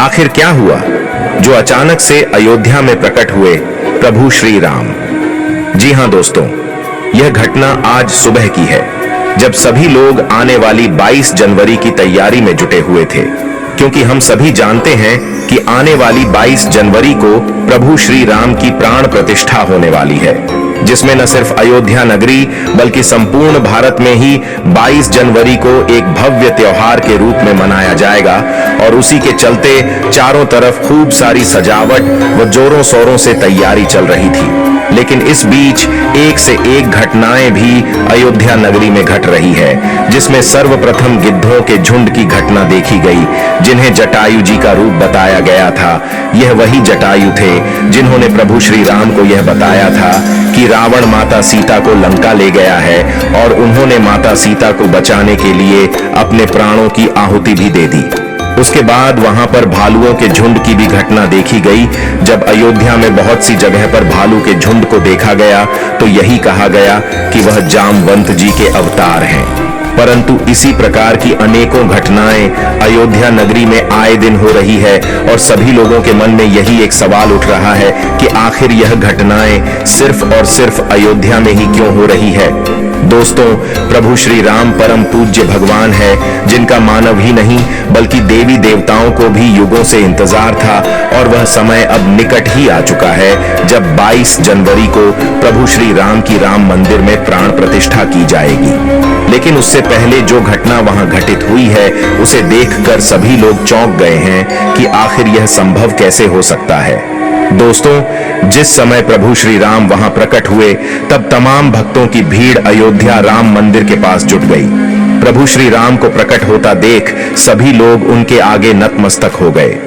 आखिर क्या हुआ जो अचानक से अयोध्या में प्रकट हुए प्रभु श्री राम? जी हां दोस्तों, यह घटना आज सुबह की है, जब सभी लोग आने वाली 22 जनवरी की तैयारी में जुटे हुए थे। क्योंकि हम सभी जानते हैं कि आने वाली 22 जनवरी को प्रभु श्री राम की प्राण प्रतिष्ठा होने वाली है, जिसमें न सिर्फ अयोध्या नगरी बल्कि संपूर्ण भारत में ही 22 जनवरी को एक भव्य त्योहार के रूप में मनाया जाएगा। और उसी के चलते चारों तरफ खूब सारी सजावट व जोरों शोरों से तैयारी चल रही थी। लेकिन इस बीच एक से एक घटनाएं भी अयोध्या नगरी में घट रही है, जिसमें सर्वप्रथम गिद्धों के झुंड की घटना देखी गई, जिन्हें जटायु जी का रूप बताया गया था। यह वही जटायु थे जिन्होंने प्रभु श्री राम को यह बताया था कि रावण माता सीता को लंका ले गया है, और उन्होंने माता सीता को बचाने के लिए अपने प्राणों की आहुति भी दे दी। उसके बाद वहां पर भालुओं के झुंड की भी घटना देखी गई। जब अयोध्या में बहुत सी जगह पर भालू के झुंड को देखा गया तो यही कहा गया कि वह जामवंत जी के अवतार हैं। परंतु इसी प्रकार की अनेकों घटनाएं अयोध्या नगरी में आए दिन हो रही है, और सभी लोगों के मन में यही एक सवाल उठ रहा है कि आखिर यह घटनाएं सिर्फ और सिर्फ अयोध्या में ही क्यों हो रही है। दोस्तों, प्रभु श्री राम परम पूज्य भगवान है, जिनका मानव ही नहीं बल्कि देवी देवताओं को भी युगों से इंतजार था, और वह समय अब निकट ही आ चुका है जब 22 जनवरी को प्रभु श्री राम की राम मंदिर में प्राण प्रतिष्ठा की जाएगी। लेकिन उससे पहले जो घटना वहां घटित हुई है, उसे देखकर सभी लोग चौंक गए हैं कि आखिर यह संभव कैसे हो सकता है। दोस्तों, जिस समय प्रभु श्री राम वहां प्रकट हुए, तब तमाम भक्तों की भीड़ अयोध्या राम मंदिर के पास जुट गई। प्रभु श्री राम को प्रकट होता देख सभी लोग उनके आगे नतमस्तक हो गए,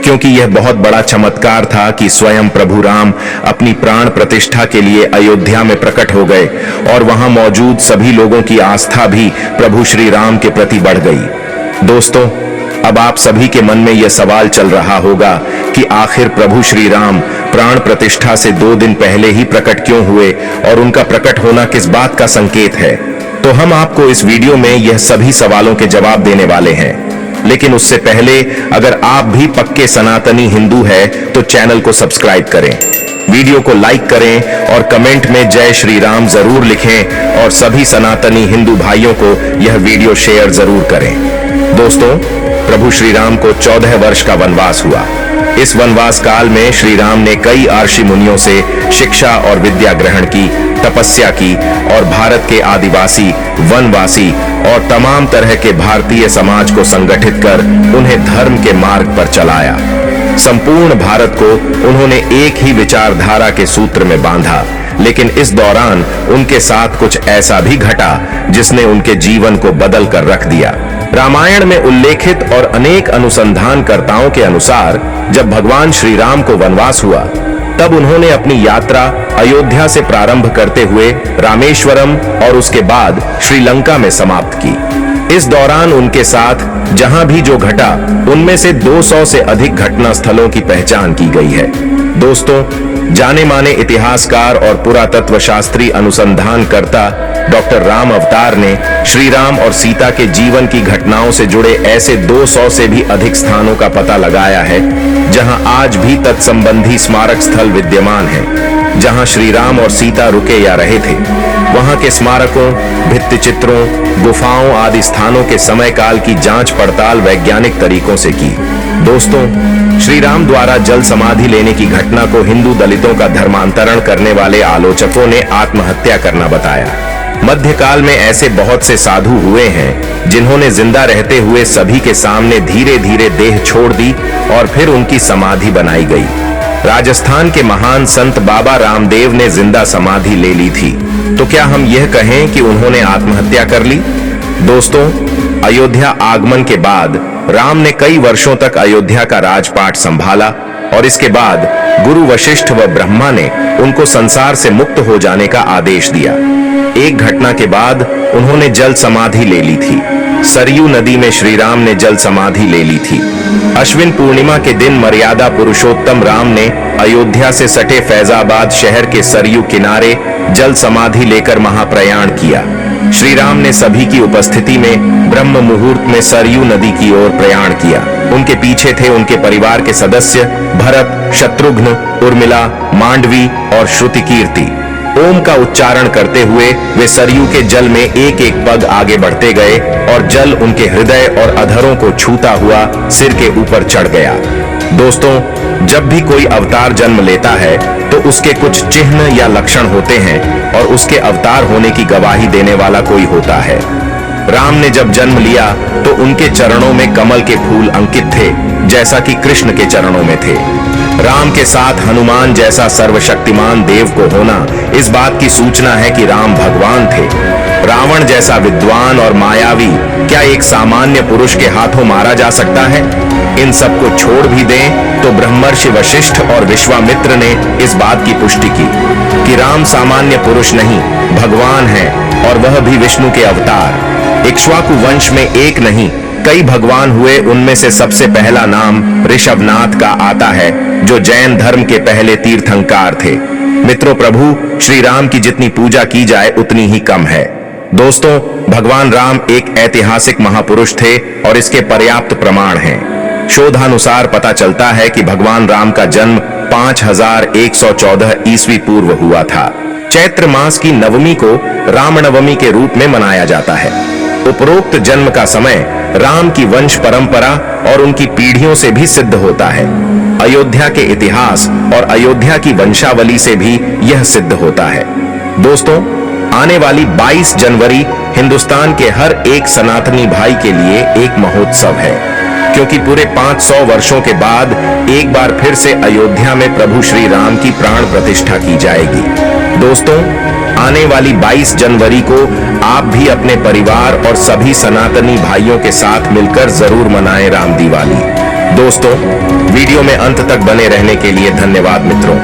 क्योंकि यह बहुत बड़ा चमत्कार था कि स्वयं प्रभु राम अपनी प्राण प्रतिष्ठा के लिए अयोध्या में प्रकट हो गए, और वहां मौजूद सभी लोगों की आस्था भी प्रभु श्री राम के प्रति बढ़ गई। दोस्तों, अब आप सभी के मन में यह सवाल चल रहा होगा कि आखिर प्रभु श्री राम प्राण प्रतिष्ठा से 2 दिन पहले ही प्रकट क्यों हुए, और उनका प्रकट होना किस बात का संकेत है। तो हम आपको इस वीडियो में यह सभी सवालों के जवाब देने वाले हैं। लेकिन उससे पहले अगर आप भी पक्के सनातनी हिंदू हैं तो चैनल को सब्सक्राइब करें, वीडियो को लाइक करें और कमेंट में जय श्री राम जरूर लिखें, और सभी सनातनी हिंदू भाइयों को यह वीडियो शेयर जरूर करें। दोस्तों, प्रभु श्री राम को 14 वर्ष का वनवास हुआ। इस वनवास काल में श्री राम ने कई ऋषि मुनियों से शिक्षा और विद्या ग्रहण की, तपस्या की, और भारत के आदिवासी, वनवासी और तमाम तरह के भारतीय समाज को संगठित कर उन्हें धर्म के मार्ग पर चलाया। संपूर्ण भारत को उन्होंने एक ही विचारधारा के सूत्र में बांधा। लेकिन इस दौरान उनके साथ कुछ ऐसा भी घटा जिसने उनके जीवन को बदल कर रख दिया। रामायण में उल्लेखित और अनेक अनुसंधानकर्ताओं के अनुसार जब भगवान श्री राम को वनवास हुआ, तब उन्होंने अपनी यात्रा अयोध्या से प्रारंभ करते हुए रामेश्वरम और उसके बाद श्रीलंका में समाप्त की। इस दौरान उनके साथ जहां भी जो घटा, उनमें से 200 से अधिक घटना स्थलों की पहचान की गई है। दोस्तों, जाने माने इतिहासकार और पुरातत्व शास्त्री अनुसंधानकर्ता डॉक्टर राम अवतार ने श्री राम और सीता के जीवन की घटनाओं से जुड़े ऐसे 200 से भी अधिक स्थानों का पता लगाया है, जहां आज भी तत्संबंधी स्मारक स्थल विद्यमान हैं, जहां श्री राम और सीता रुके या रहे थे। वहां के स्मारकों, भित्ति चित्रों, गुफाओं आदि स्थानों के समय काल की जांच पड़ताल वैज्ञानिक तरीकों से की। दोस्तों, श्री राम द्वारा जल समाधि लेने की घटना को हिंदू दलितों का धर्मांतरण करने वाले आलोचकों ने आत्महत्या करना बताया। मध्यकाल में ऐसे बहुत से साधु हुए हैं जिन्होंने जिंदा रहते हुए सभी के सामने धीरे धीरे देह छोड़ दी और फिर उनकी समाधि बनाई गई। राजस्थान के महान संत बाबा रामदेव ने जिंदा समाधि ले ली थी, तो क्या हम यह कहें कि उन्होंने आत्महत्या कर ली? दोस्तों, अयोध्या आगमन के बाद राम ने कई वर्षों तक अयोध्या का राजपाट संभाला, और इसके बाद गुरु वशिष्ठ व ब्रह्मा ने उनको संसार से मुक्त हो जाने का आदेश दिया। एक घटना के बाद उन्होंने जल समाधि ले ली थी। सरयू नदी में श्री राम ने जल समाधि ले ली थी। अश्विन पूर्णिमा के दिन मर्यादा पुरुषोत्तम राम ने अयोध्या से सटे फैजाबाद शहर के सरयू किनारे जल समाधि लेकर महाप्रयाण किया। श्री राम ने सभी की उपस्थिति में ब्रह्म मुहूर्त में सरयू नदी की ओर प्रयाण किया। उनके पीछे थे उनके परिवार के सदस्य भरत, शत्रुघ्न, उर्मिला, मांडवी और श्रुतिकीर्ति। ओम का उच्चारण करते हुए वे सरयू के जल में एक एक पग आगे बढ़ते गए और जल उनके हृदय और अधरों को छूता हुआ सिर के ऊपर चढ़ गया। दोस्तों, जब भी कोई अवतार जन्म लेता है तो उसके कुछ चिन्ह या लक्षण होते हैं और उसके अवतार होने की गवाही देने वाला कोई होता है। राम ने जब जन्म लिया तो उनके चरणों में कमल के फूल अंकित थे, जैसा कि कृष्ण के चरणों में थे। राम के साथ हनुमान जैसा सर्वशक्तिमान देव को होना इस बात की सूचना है कि राम भगवान थे। रावण जैसा विद्वान और मायावी क्या एक सामान्य पुरुष के हाथों मारा जा सकता है? इन सब को छोड़ भी दें तो ब्रह्मर्षि वशिष्ठ और विश्वामित्र ने इस बात की पुष्टि की कि राम सामान्य पुरुष नहीं, भगवान है, और वह भी विष्णु के अवतार। इक्ष्वाकु वंश में एक नहीं कई भगवान हुए। उनमें से सबसे पहला नाम ऋषभनाथ का आता है, जो जैन धर्म के पहले तीर्थंकर थे। मित्रों, प्रभु श्री राम की जितनी पूजा की जाए उतनी ही कम है। दोस्तों, भगवान राम एक ऐतिहासिक महापुरुष थे और इसके पर्याप्त प्रमाण हैं। शोधानुसार पता चलता है कि भगवान राम का जन्म 5114 ईस्वी पूर्व हुआ था। चैत्र मास की नवमी को रामनवमी के रूप में मनाया जाता है। उपरोक्त जन्म का समय राम की वंश परंपरा और उनकी पीढ़ियों से भी सिद्ध होता है। अयोध्या के इतिहास और अयोध्या की वंशावली से भी यह सिद्ध होता है। दोस्तों, आने वाली 22 जनवरी हिंदुस्तान के हर एक सनातनी भाई के लिए एक महोत्सव है, क्योंकि पूरे 500 वर्षों के बाद एक बार फिर से अयोध्या में प्रभु श्री राम की प्राण प्रतिष्ठा की जाएगी। दोस्तों, आने वाली 22 जनवरी को आप भी अपने परिवार और सभी सनातनी भाइयों के साथ मिलकर जरूर मनाएं राम दिवाली। दोस्तों, वीडियो में अंत तक बने रहने के लिए धन्यवाद मित्रों।